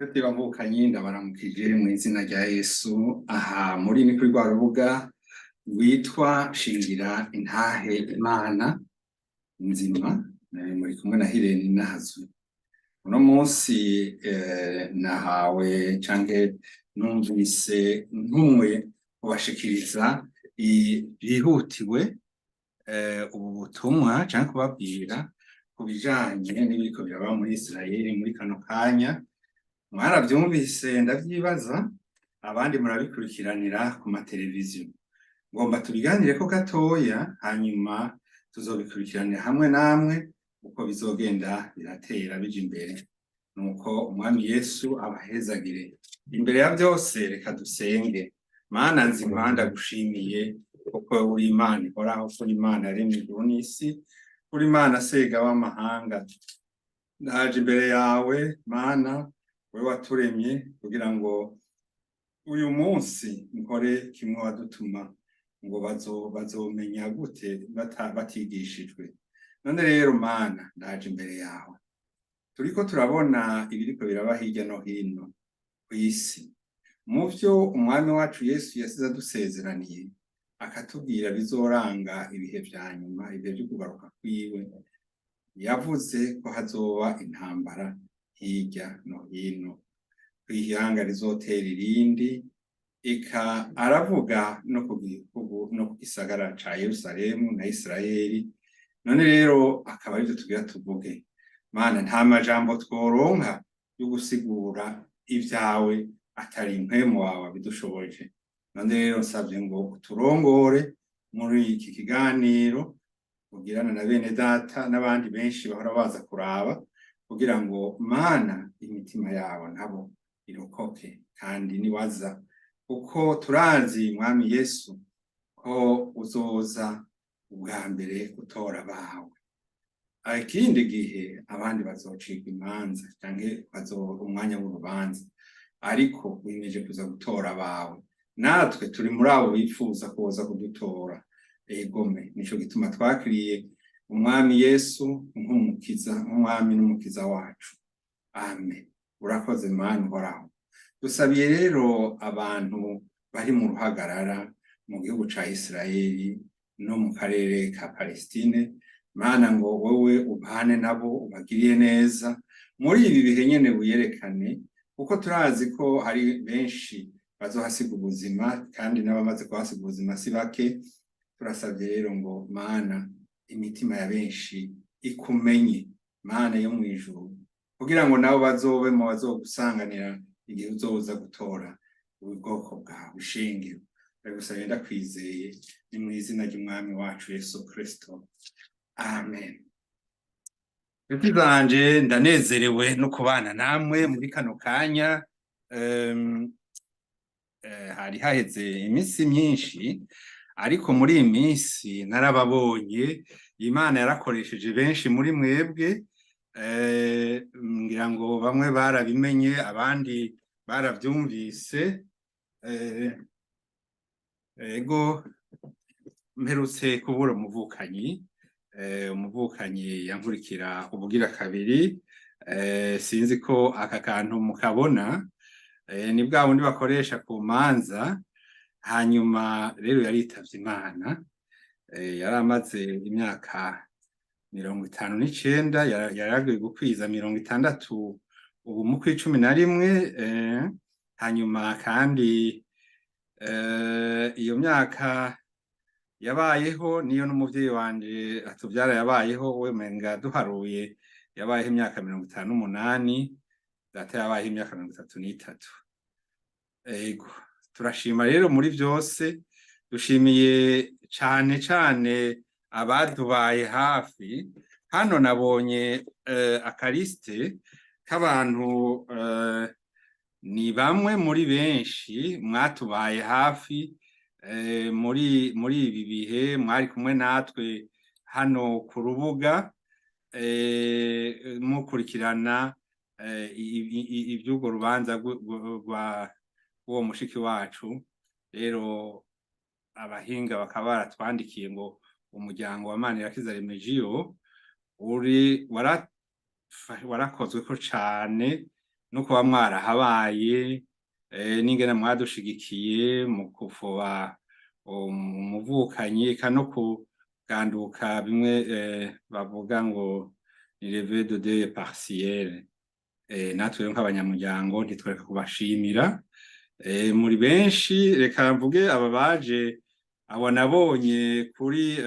Nshuti bavukanye ndabaramukije mu izina rya Yesu. Aha muri ni kuri rwa rubuga rwitwa Shingira Intahe Imana Nzima, muri kumwe na Hirene Nahazwe. Uno munsi nahawe canke numvise ntumwe kubashikiriza ibihutiwe ubu butumwa canke kubabwira ku bijanye n'ibiriko biraba muri Israeli muri kano kanya. Mwaravyumvise ndavyibaza, abandi murabikurikiranira ku mateleviziyo. Ngomba tubiganireko gatoya, hanyuma tuzobikurikiranira hamwe namwe uko bizogenda biratera bija imbere. Nuko umwami Yesu abahezagire. Imbere ya vyose reka dusenge. Mana nzima ndagushimiye kuko uri Imana ihoraho, uri Imana yaremye ijuru n'isi, uri Imana sega w'amahanga. Ndaje imbere yawe Mana, wewe waturemye kugira ngo uyu munsi nkore kimwe wadutuma ngo bazomenya gute batigishijwe. None rero Mana, ndaje imbere yawe. Turiko turabona ibiriko biraba hirya no hino kw'isi. Mu vyo umwami wacu Yesu yasize adusezeraniye, akatubwira bizoranga ibihe vya nyuma, ibihe vyo kugaruka kwiwe, yavuze ko hazoba intambara hirya no hino, kw'ihanga rizotera irindi, eka aravuga no ku gisagara ca Yerusalemu na Israeli. None rero akaba arivyo tugira tuvuge. Mana, nta majambo tworonka yo gusigura ivyawe atari impwemu wawe bidushoboje. None rero nsavye ngo turongore muri iki kiganiro, kugirana na bene data n'abandi benshi bahora baza kuraba, kugira ngo Mana imitima yabo nabo irokoke kandi niwaza, kuko turazi mwami Yesu ko uzoza ubwa mbere gutora abawe. Ikindi gihe abandi bazocirwa imanza canke bazoba umwanya w'urubanza, ariko wimeje kuza gutora abawe. Natwe turi muri abo bifuza kuza kudutora. Egome, nico gituma twakiriye umwami Yesu nk'umukiza, nk'umwami n'umukiza wacu. Amen. Urakoze Mana uhoraho. Dusabiye rero abantu bari mu ruhagarara mu gihugu ca Israeli no mu karere ka Palestine, Mana ngo wowe ubane nabo, ubagiriye neza muri ibi bihe nyene wiyerekane, kuko turazi ko hari benshi bazohasiga ubuzima, kandi n'abamaze kuhasiga ubuzima si bake. Turasabye rero ngo Mana, imitima ya benshi ikumenye, Mana yo mw'ijuru, kugira ngo nabo bazobemo bazogusanganira igihe uzoza gutora ubwoko bwawe shingiro. Ndagusabye ndakwizeye, ni mu izina ry'umwami wacu Yesu Kristo. Amen. Nshuti zanje, ndanezerewe no kubana namwe muri kano kanya. Hari haheze iminsi myinshi, ariko muri iyi minsi narababonye. Imana yarakoresheje benshi muri mwebwe, ngira ngo bamwe barabimenye, abandi baravyumvise. Ego mperutse kubura umuvukanyi yankurikira ubugira kabiri. Sinzi ko aka kantu mukabona, ni bwa bundi bakoresha ku manza. Hanyuma rero yaritavye Imana, yari amaze imyaka 59, yaragiye gukwiza 60 ubu mu kw'icumi na rimwe. Hanyuma kandi iyo myaka yabayeho niyo n'umuvyeyi wanje atuvyara yabayeho. We menga duharuye yabayeho imyaka 58, data yabayeho imyaka 33. Ego turashima rero muri vyose. Dushimiye cane cane abadubaye hafi. Hano nabonye akarisite k'abantu, ni bamwe muri benshi mwatubaye hafi muri ibi bihe. Mwari kumwe natwe hano ku rubuga mukurikirana ivy'urwo rubanza rw'uwo mushiki wacu. Rero abahinga bakaba baratwandikiye ngo umuryango wa Manirakiza Remegio warakozweko cane no kuba mwarahabaye, n'ingene mwadushigikiye mu kufuba umuvukanyi, eka no kuganduka bimwe bavuga ngo ni levée de deuil partielle. Natwe nk'abanyamuryango ntitwereka kubashimira, muri benshi. Reka mvuge aba baje, abo nabonye kuri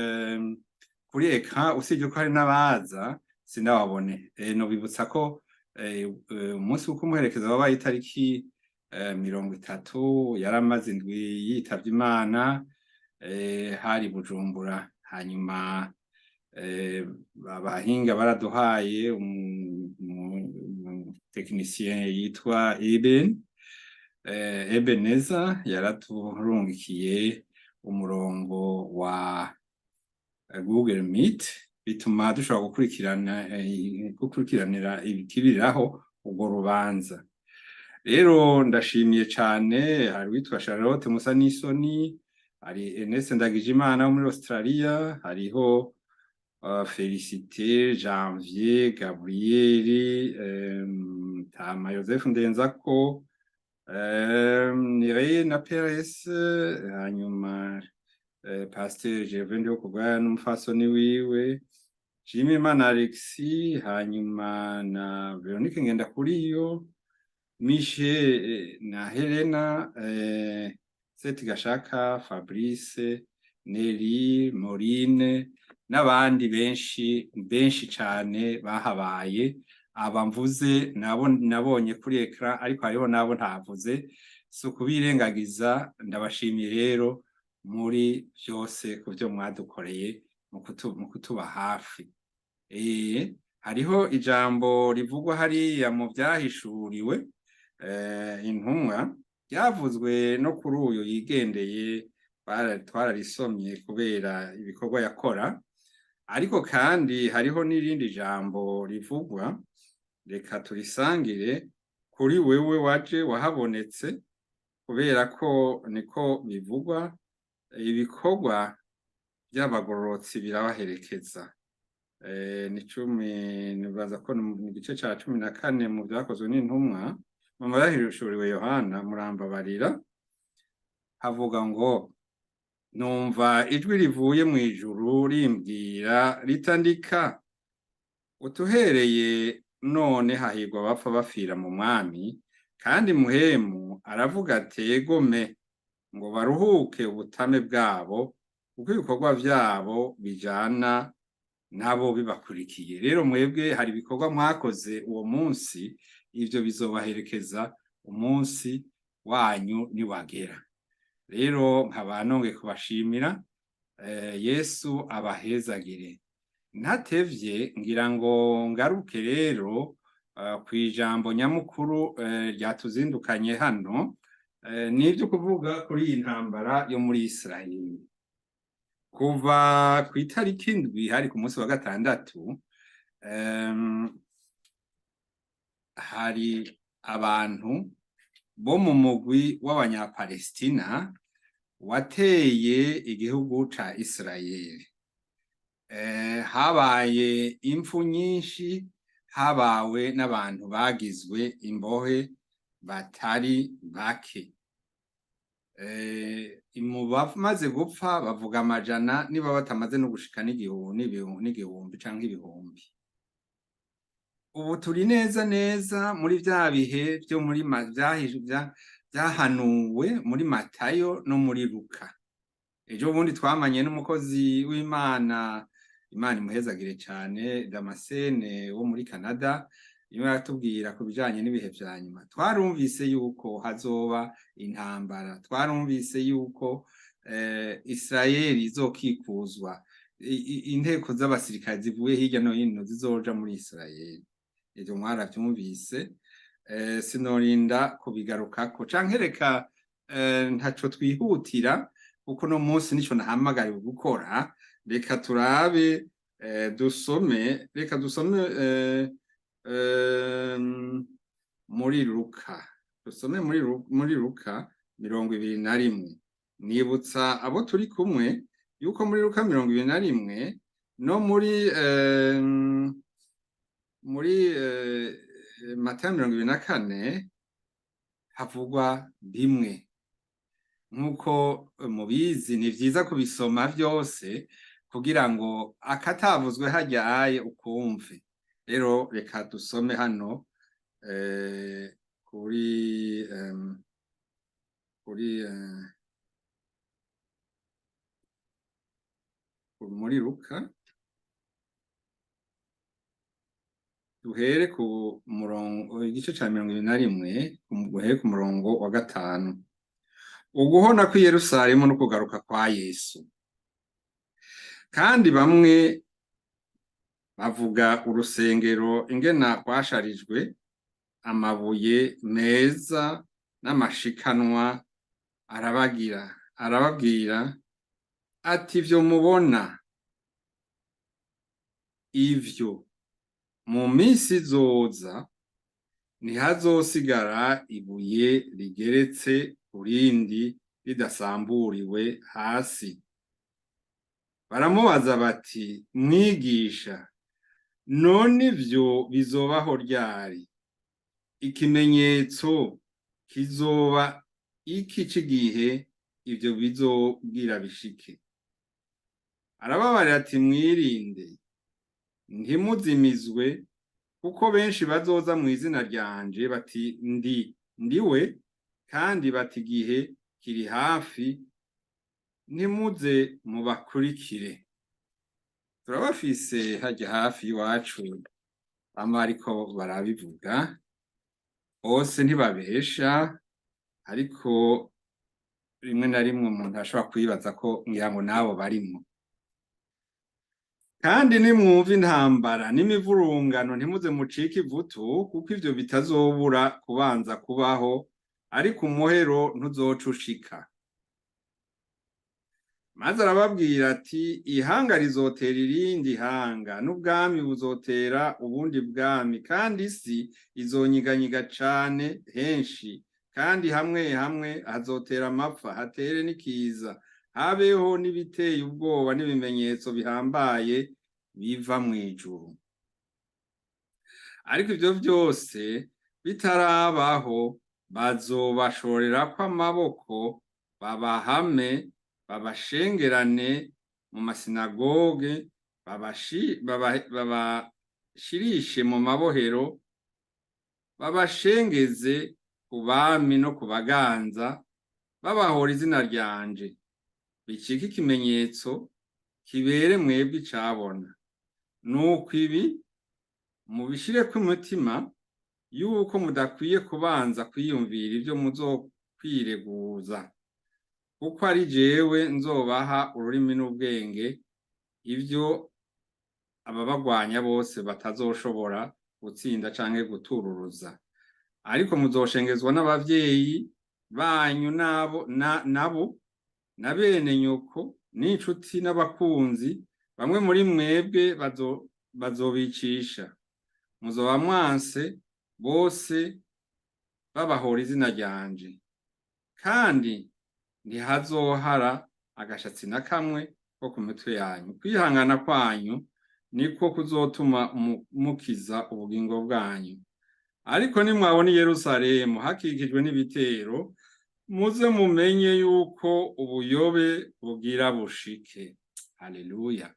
ekran, usibye ko hari n'abaza sinababone. Nobibutsa ko umunsi wo kumuherekeza wabaye itariki 30, yaramaze indwi yitavye Imana, hari Bujumbura. Hanyuma abahinga baraduhaye umutekinisien yitwa Ebeneza, yaraturungikiye umurongo wa Google Meet, bituma dushobora gukurikiranira ibikibiraho urwo rubanza. Rero ndashimiye cane, hari witwa Charlotte Musa Nisoni, hari Ernest Ndagijimana wo muri Australia, hariho Félicité, Janvier, Gabriel, Tama Joseph Ndenzako, Nireye na Perez, hanyuma Pasteur Gervais Ndiyokubwaya n'umufasoni wiwe, Jimimana Alexis, hanyuma na Veronique Ngendakuriyo, Michel na Helena, Seth Gashaka, Fabrice, Nelly, Maureen, n'abandi benshi cane bahabaye. Aba mvuze nabonye kuri ekran, ariko hariho nabo ntavuze, si ukubirengagiza. Ndabashimiye rero muri byose ku byo mwadukoreye mu kutuba hafi. Hariho ijambo rivugwa hariya mu byahishuriwe intumwa, ryavuzwe no kuri uyu yigendeye, twararisomye kubera ibikorwa yakora. Ariko kandi hariho n'irindi jambo rivugwa, reka turisangire kuri wewe waje wahabonetse, kubera ko niko bivugwa, ibikorwa by'abagororotsi birabaherekeza. Nibaza ko ni igice ca 14 mu byakozwe n'intumwa, mu byahishuriwe Yohana, murambabarira, havuga ngo numva ijwi rivuye mu ijuru rimbwira ritandika, utuhereye none hahirwa abapfa bapfira mu mwami, kandi muhemu aravuga ati egome, ngo baruhuke ubutame bwabo, kuko ibikorwa vyabo bijana nabo bibakurikiye. Rero mwebwe hari ibikorwa mwakoze uwo munsi, ivyo bizobaherekeza umunsi wanyu niwagera. Rero nkaba nongeye kubashimira, Yesu abahezagire. Ntatevye ngira ngo ngaruke rero kwijambo nyamukuru ryatuzindukanye hano, nivyo kuvuga kuri iyi ntambara yo muri Israeli. Kuva ku itariki 7 hari ku munsi wa gatandatu, hari abantu bo mu mugwi w'abanyapalestina wateye igihugu ca Israeli. Habaye impfu nyinshi, habawe n'abantu bagizwe imbohe batari bake. Bamaze gupfa bavuga amajana, niba batamaze no gushika n'igihumbi canke ibihumbi. Ubu turi neza muri vya bihe vyo muri vyahanuwe muri Matayo no muri Luka. Ejo bundi twamanye n'umukozi w'Imana, Imana imuhezagire cane, Damascene wo muri Canada, niwe yatubwira ku bijanye n'ibihe vya nyuma. Twarumvise yuko hazoba intambara, twarumvise yuko Israeli izokikuzwa, inteko z'abasirikare zivuye hirya no hino zizoja muri Israeli. Ivyo mwaravyumvise, sinorinda kubigarukako, canke reka ntaco twihutira, kuko no munsi nico nahamagariwe gukora. Reka turabe, reka dusome muri Luka, dusome muri Luka 21. Nibutsa abo turi kumwe yuko muri Luka 21 no muri Matayo 24 havugwa bimwe. Nk'uko mubizi ni vyiza kubisoma vyose kugira ngo akatavuzwe haryaye ukumve. Rero reka dusome hano kuri muri Luka, duhere ku murongo igice ca 21 duhere ku murongo wa 5. Uguhona kw'i Yerusalemu no kugaruka kwa Yesu. Kandi bamwe bavuga urusengero ingena kwasharijwe amabuye meza n'amashikanwa, arababwira ati ivyo mubona ivyo mu minsi izoza ntihazosigara ibuye rigeretse kurindi ridasamburiwe hasi. Baramubaza bati mwigisha, none ivyo bizobaho ryari? Ikimenyetso kizoba iki c'igihe ivyo bizobwira bishike? Arababarira ati mwirinde ntimuzimizwe, kuko benshi bazoza mu izina ryanje bati ndiwe, kandi bati igihe kiri hafi, ntimuze mubakurikire. Turabafise harya hafi iwacu bama ariko barabivuga, bose ntibabesha, ariko rimwe na rimwe umuntu ashobora kwibaza ko ngira ngo nabo barimwo. Kandi nimwumva intambara n'imivurungano ntimuze mucike ivutu, kuko ivyo bitazobura kubanza kubaho, ariko umuhero ntuzoca ushika. Maze arababwira ati ihanga rizotera irindi hanga, n'ubwami buzotera ubundi bwami, kandi isi izonyiganyiga cane henshi, kandi hamwe hamwe hazotera amapfa, hatere n'ikiza, habeho n'ibiteye ubwoba n'ibimenyetso bihambaye biva mw'ijuru. Ariko ivyo vyose bitarabaho, bazobashorerako amaboko, babahame, babashengerane mu masinagoge, babashirishe mu mabohero, babashengeze ku bami no ku baganza, babahora izina ryanje. Bicike ikimenyetso kibere mwebwe icabona. Nuko ibi mubishireko umutima, yuko mudakwiye kubanza kwiyumvira ivyo muzokwireguza, kuko ari jewe nzobaha ururimi n'ubwenge, ivyo ababagwanya bose batazoshobora gutsinda canke gutururuza. Ariko muzoshengezwa n'abavyeyi banyu nabo na bene nyoko n'inshuti n'abakunzi, bamwe muri mwebwe bazobicisha. Muzoba mwanse bose babahora izina ryanje, kandi ntihazohara agashatsi na kamwe ko ku mitwe yanyu. Kwihangana kwanyu niko kuzotuma mukiza ubugingo bwanyu. Ariko nimwabona i Yerusalemu hakikijwe n'ibitero, muze mumenye yuko ubuyobe bugira bushike. Haleluya.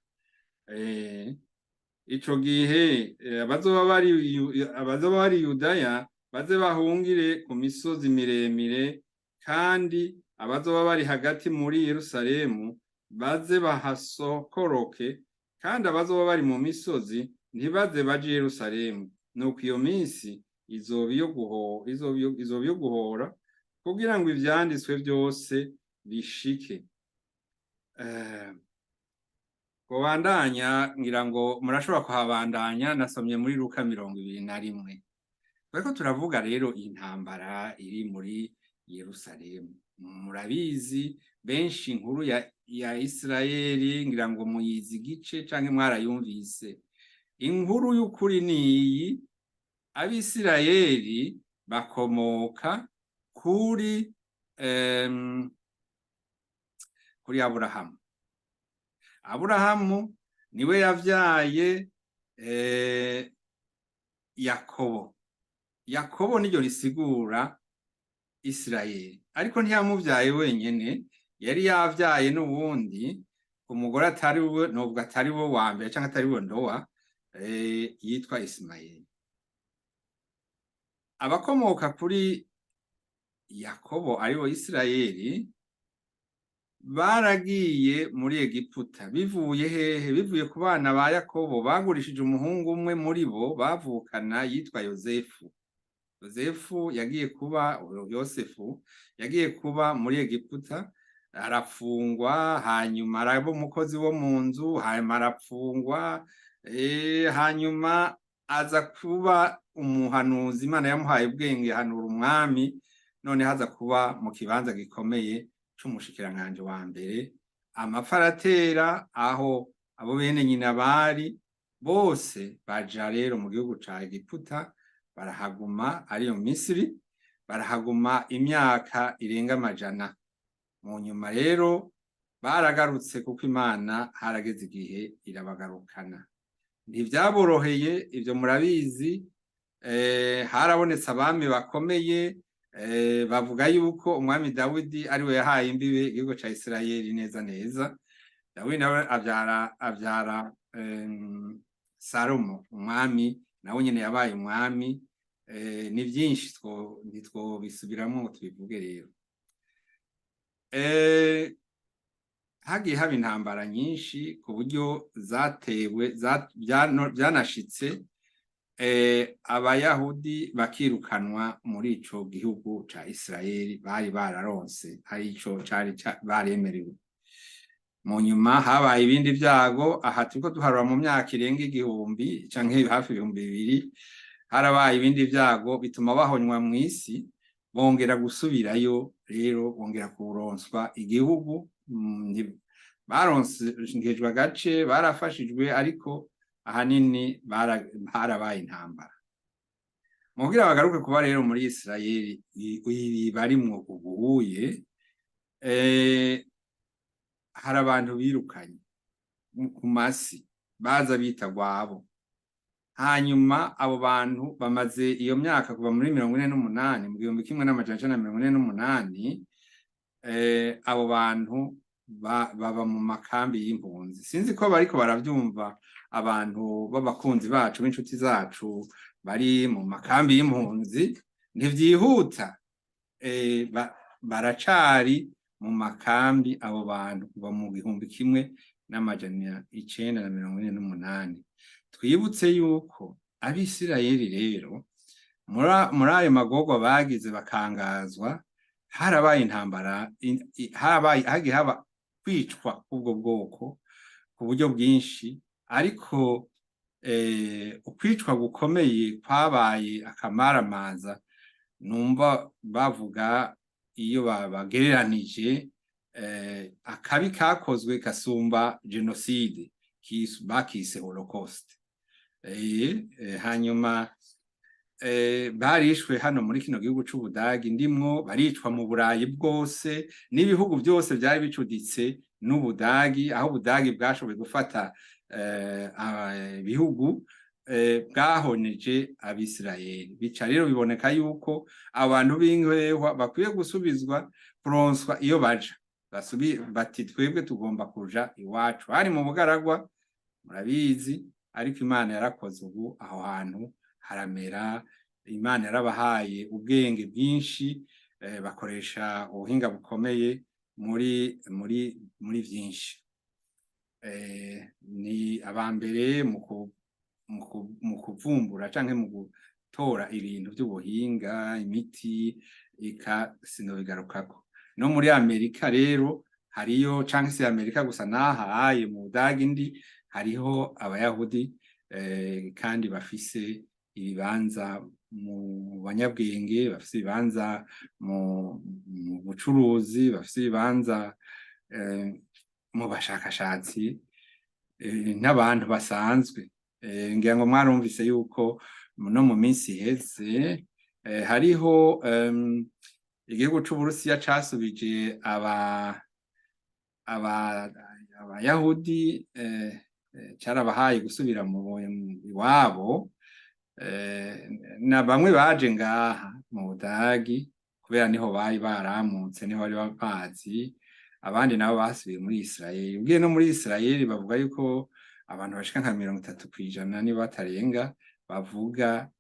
Ico gihe abazoba bari Yudaya baze bahungire ku misozi miremire, kandi abazoba bari hagati muri Yerusalemu baze bahasokoroke, kandi abazoba bari mu misozi ntibaze baje Yerusalemu. Nuko iyo minsi izoba iyo guhora, kugira ngo ivyanditswe vyose bishike. Kubandanya ngira ngo murashobora kuhabandanya, nasomye muri Luka 21. Bariko turavuga rero intambara iri muri Yerusalemu. Murabizi benshi inkuru ya Isirayeli, ngira ngo muyizi igice canke mwarayumvise. Inkuru y'ukuri niyi: Abisirayeli bakomoka kuri Aburahamu. Aburahamu niwe yavyaye Yakobo. Yakobo niryo risigura Isirayeli, ariko ntiyamuvyaye wenyene, yari yavyaye n'uwundi umugore atari we, nubwo atari we wa mbere canke atari we Nowa, yitwa Isimayeli. Abakomoka kuri Yakobo aribo Isirayeli baragiye muri Egiputa. Bivuye hehe? Bivuye ku bana ba Yakobo bagurishije umuhungu umwe muri bo bavukana yitwa Yosefu. Yosefu yagiye kuba, Yosefu yagiye kuba muri Egiputa, arafungwa, hanyuma araba umukozi wo mu nzu, hanyuma arafungwa, hanyuma aza kuba umuhanuzi. Imana yamuhaye ubwenge ahanura umwami, none haza kuba mu kibanza gikomeye c'umushikiranganje wa mbere. Amapfa aratera aho abo bene nyina bari bose baja rero mu gihugu ca Egiputa, barahaguma ariyo Misiri, barahaguma imyaka irenga 100. Mu nyuma rero baragarutse kuko Imana harageze igihe irabagarukana. Ntivyaboroheye, ivyo murabizi. Harabonetse abami bakomeye, bavuga yuko umwami Dawidi ariwe yahaye imbibe igihugu ca Isirayeli neza neza. Dawidi nawe avyara Salomo, umwami nawe nyene yabaye umwami. Ni vyinshi ntitwobisubiramwo ngo tubivuge rero. Hagiye haba intambara nyinshi ku buryo zatewe byanashitse abayahudi bakirukanwa muri ico gihugu ca Isirayeli bari bararonse, ari ico cari baremerewe. Mu nyuma habaye ibindi vyago. Aha turiko duharura mu myaka irenga 1000 canke hafi 2000, harabaye ibindi vyago bituma bahonywa mw'isi, bongera gusubirayo rero, bongera kuronswa igihugu. Baronsejwe agace, barafashijwe, ariko ahanini harabaye intambara. Mugira bagaruke kuba rero muri Isirayeli barimwo ubuhuye, hari abantu birukanye ku masi baza bita gwabo. Hanyuma abo bantu bamaze iyo myaka kuva muri 48 mu 1948, abo bantu baba mu makambi y'impunzi. Sinzi ko bariko baravyumva abantu b'abakunzi bacu b'inshuti zacu bari mu makambi y'impunzi. Ntivyihuta, baracari mu makambi abo bantu kuva mu 1948. Twibutse yuko Abisirayeli rero muri ayo magorwa bagize bakangazwa, harabaye intambara, hagiye haba kwicwa ubwo bwoko ku buryo bwinshi, ariko ukwicwa gukomeye kwabaye akamaramaza. Numva bavuga iyo bagereranije akabi kakozwe kasumba genocide, bakise Holocaust. Hanyuma barishwe hano muri kino gihugu c'Ubudagi ndimwo, baricwa mu Burayi bwose n'ibihugu byose byari bicuditse n'Ubudagi. Aho Ubudagi bwashoboye gufata ibihugu, bwahoneje Abisirayeli. Bica rero biboneka yuko abantu b'inkwehwa bakwiye gusubizwa, kuronswa iyo baja. Bati twebwe tugomba kuja iwacu. Hari mu bugaragwa, murabizi, ariko Imana yarakoze ubu aho hantu haramera. Imana yarabahaye ubwenge bwinshi, bakoresha ubuhinga bukomeye muri vyinshi. Ni abambere mu kuvumbura canke mu gutora ibintu by'ubuhinga, imiti, sinobigarukako. No muri Amerika rero hariyo, canke si Amerika gusa, nahaye mu Budagi ndi hariho abayahudi, kandi bafise ibibanza mu banyabwenge, bafise ibibanza mu bucuruzi, bafise ibibanza mu bashakashatsi, n'abantu basanzwe. Ngira ngo mwarumvise yuko no mu minsi iheze hariho igihugu c'Uburusiya casubije abayahudi, carabahaye gusubira mu iwabo, na bamwe baje ngaha mu Budagi kubera niho bari baramutse, niho bari bapazi, abandi nabo basubiye muri Israeli. Ubwiye no muri Israeli bavuga yuko abantu bashika nka 30% niba batarenga bavuga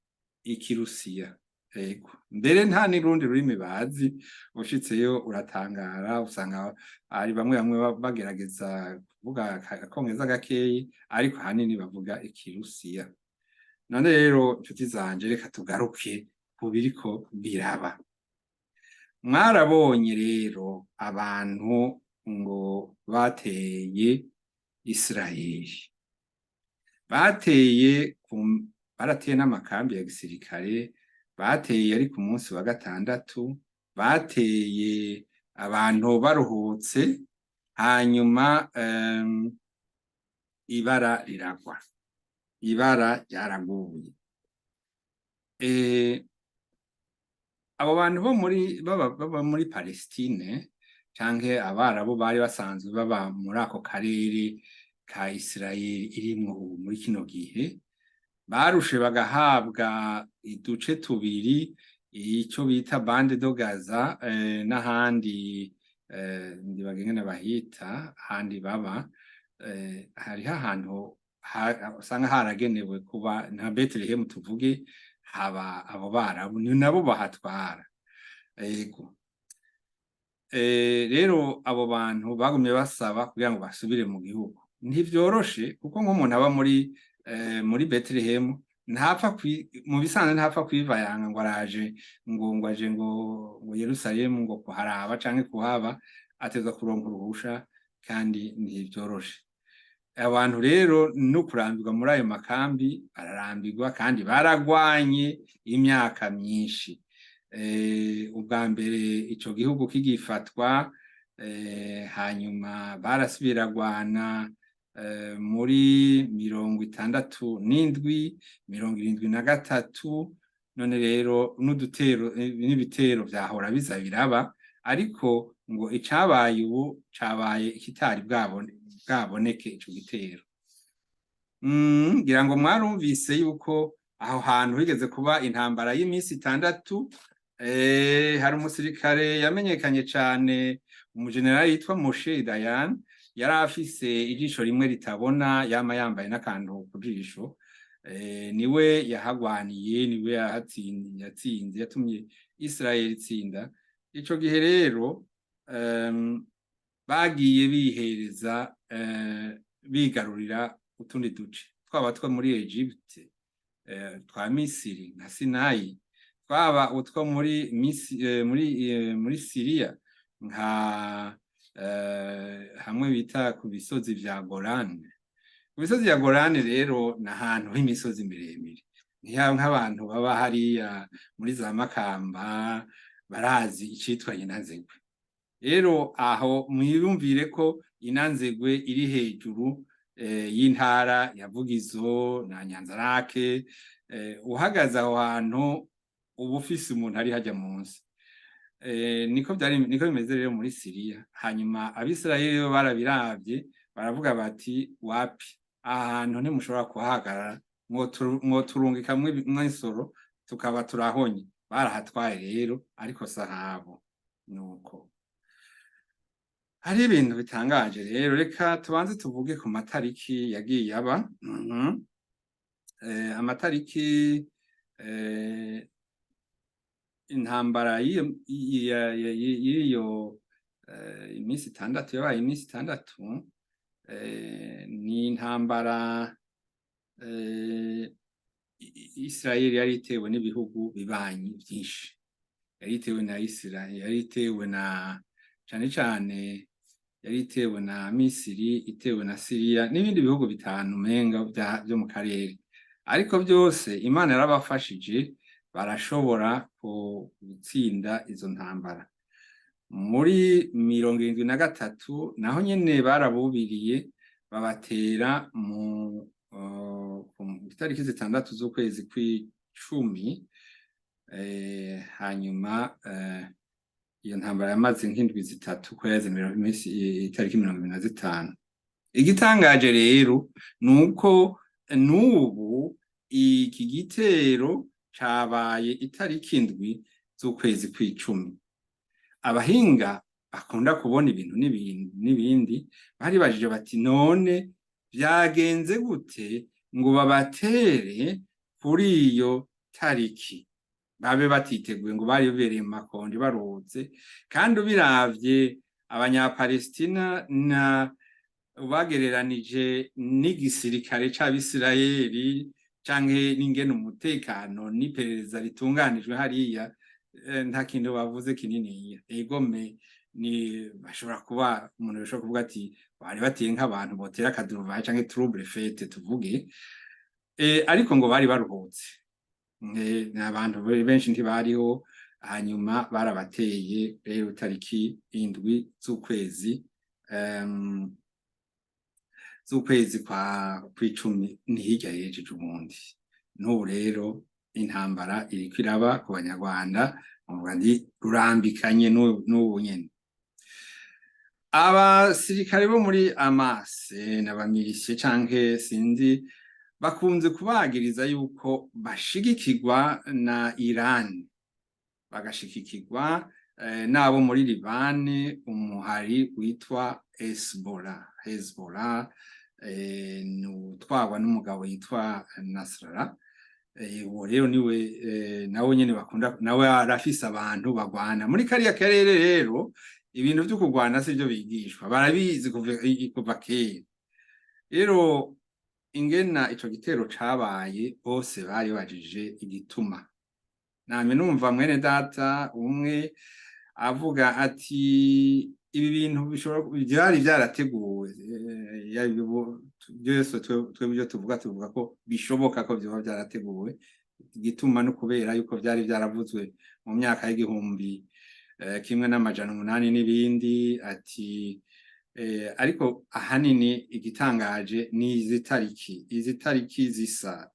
ikirusiya. Ego mbere nta n'irundi rurimi bazi, ushitseyo uratangara, usanga ari bamwe bagerageza kuvuga akongereza gakeyi, ariko hanini bavuga ikirusiya. None rero inshuti zanje, reka tugaruke ku biriko biraba. Mwarabonye rero abantu ngo bateye Israeli, barateye n'amakambi ya gisirikare, bateye ari ku munsi wa gatandatu, bateye abantu baruhutse, hanyuma ibara riragwa, ibara ryaraguye. Abo bantu baba muri Palestine canke Abarabu bari basanzwe baba muri ako karere ka Israeli irimwo ubu muri kino gihe, barushe bagahabwa uduce tubiri, ico bita bande do Gaza n'ahandi ndibagengene bahita handi baba, hariho ahantu usanga haragenewe kuba nka Bethlehem tuvuge, haba abo Barabu ni nabo bahatwara. Ego rero abo bantu bagumye basaba kugira ngo basubire mu gihugu. Ntivyoroshe kuko nk'umuntu aba muri Bethlehem ntapfa mu bisanzwe ntapfa kwivayanga ngo araje ngo aje ngo Yerusalemu ngo kuharaba canke kuhaba, ateza kuronka uruhusha kandi ntivyoroshe. Abantu rero no kurambirwa muri ayo makambi bararambirwa kandi baragwanye imyaka myinshi. Ubwa mbere ico gihugu kigifatwa, hanyuma barasubiragwana muri 67, 73. None rero n'ibitero vyahora biza biraba, ariko ngo icabaye ubu cabaye ikitari bwaboneke ico gitero. Ngira ngo mwarumvise yuko aho hantu higeze kuba intambara y'imisi 6. Hari umusirikare yamenyekanye cane, umujenerali yitwa Moshe Dayan, yari afise ijisho rimwe ritabona, yama yambaye n'akantu ku jisho. Niwe yahagwaniye, niwe yatsinze, yatumye Israeli itsinda. Ico gihe rero bagiye bihereza bigarurira utundi duce, twaba two muri Egypte, twa Misiri na Sinayi, twaba utwo muri Syria nka hamwe bita ku bisozi vya Golan. Ku bisozi vya Golan rero ni ahantu h'imisozi miremire, nk'abantu baba hariya muri za Makamba barazi icitwa Inanzegwe. Rero aho mwiyumvire ko Inanzegwe iri hejuru y'intara ya Vugizo na Nyanzarake. Uhagaze aho hantu uba ufise umuntu ari hajya munsi. Niko bimeze rero muri Syria. Hanyuma Abisirayeli bo barabiravye, baravuga bati wapi, ahantu ntimushobora kuhahagarara, mwoturungika mw'isoro tukaba turahonye. Barahatwaye rero, ariko sahabo. Nuko hari ibintu bitangaje rero, reka tubanze tuvuge ku matariki yagiye aba. Amatariki intambara y'iyo imisi 6 yabaye imisi 6, ni intambara Israeli yari itewe n'ibihugu bibanyi byinshi. Yari itewe na Israeli, yari itewe na cane yari itewe na Misiri, itewe na Syria n'ibindi bihugu bitanu menga byo mu karere. Ariko byose Imana yarabafashije, barashobora gutsinda izo ntambara. Muri 73 naho nyene barabubiriye, babatera mu itariki 6 z'ukwezi kw'icumi. Hanyuma iyo ntambara yamaze nk'indwi 3 kwezi itariki 25. Igitangaje rero nuko n'ubu iki gitero cabaye itariki indwi z'ukwezi kw'icumi. Abahinga bakunda kubona ibintu n'ibindi bari bajije bati none vyagenze gute ngo babatere kuri iyo tariki, babe batiteguye, ngo bari bibereye mu makonje baruhutse. Kandi ubiravye abanyapalestina na bagereranije n'igisirikare c'Abisirayeli canke n'ingene umutekano n'iperereza ritunganijwe hariya, nta kintu bavuze kininiya. Egome ni bashobora kuba umuntu bashobora kuvuga ati bari bateye nk'abantu botera akaduruvayo canke trouble fete tuvuge, ariko ngo bari baruhutse. Abantu benshi ntibariho, hanyuma barabateye rero tariki indwi z'ukwezi kw'icumi ni hirya yejeje ubundi. N'ubu rero intambara iriko iraba ku banyarwanda, muvuga ndi rurambikanye n'ubu nyene. Abasirikare bo muri Hamas n'abamilishe canke sinzi bakunze kubagiriza yuko bashigikirwa na Iran, bagashigikirwa n'abo muri Libani, umuhari witwa Hezbollah n'utwagwa n'umugabo yitwa Nasrallah. Uwo rero niwe nawe nyene bakunda, nawe arafise abantu bagwana muri kariya karere. Rero ibintu vyo kurwana sivyo bigishwa, barabizi kuva kera. Rero ingena ico gitero cabaye bose bari bajije igituma. Namye numva mwene data umwe avuga ati ibi bintu byari byarateguwe, byose twebwe tuvuga ko bishoboka ko byoba byarateguwe. Igituma no kubera yuko byari byaravuzwe mu myaka y'igihumbi kimwe n'amajana 800 n'ibindi. Ati ariko ahanini igitangaje ni izi tariki zisa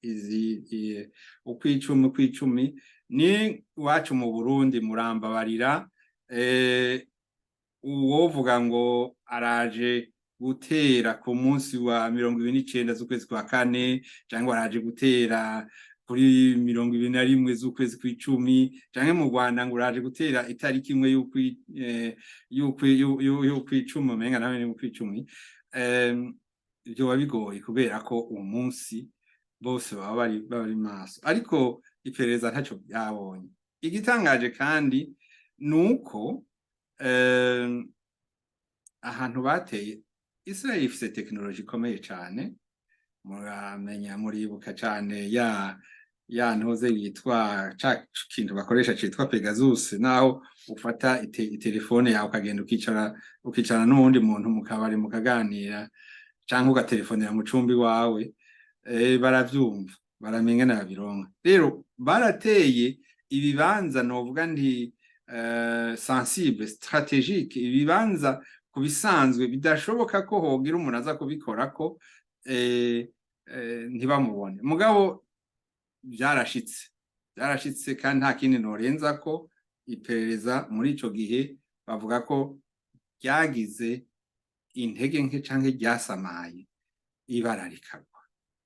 ukw'icumi ni wacu mu Burundi murambabarira. Uwovuga ngo araje gutera ku munsi wa 29 z'ukwezi kwa kane, cyangwa araje gutera kuri 21 z'ukwezi kw'icumi, canke mu Rwanda ngo uraje gutera itariki imwe y'ukw'icumi, umenga nawe ni ukw'icumi. Vyoba bigoye kubera ko uwo munsi bose baba bari maso, ariko iperereza ntaco byabonye. Igitangaje kandi nuko ahantu bateye, Israel ifise tekinoloji ikomeye cane. Muramenya, muribuka cane ya ntoze yitwa ca kintu bakoresha citwa Pegasus, naho ufata itelefone yawe ukagenda ukicara n'uwundi muntu mukabari mukaganira, canke ugatelefonera mu cumbi wawe. Baravyumva, baramenya nabironka. Rero barateye ibibanza novuga nti sensible, strategique, ibibanza kubisanzwe bidashoboka ko hogira umuntu aza kubikorako ntibamubone. Mugabo byarashitse kandi nta kindi norenza ko iperereza muri ico gihe bavuga ko ryagize intege nke canke ryasamaye, ibara rikaba.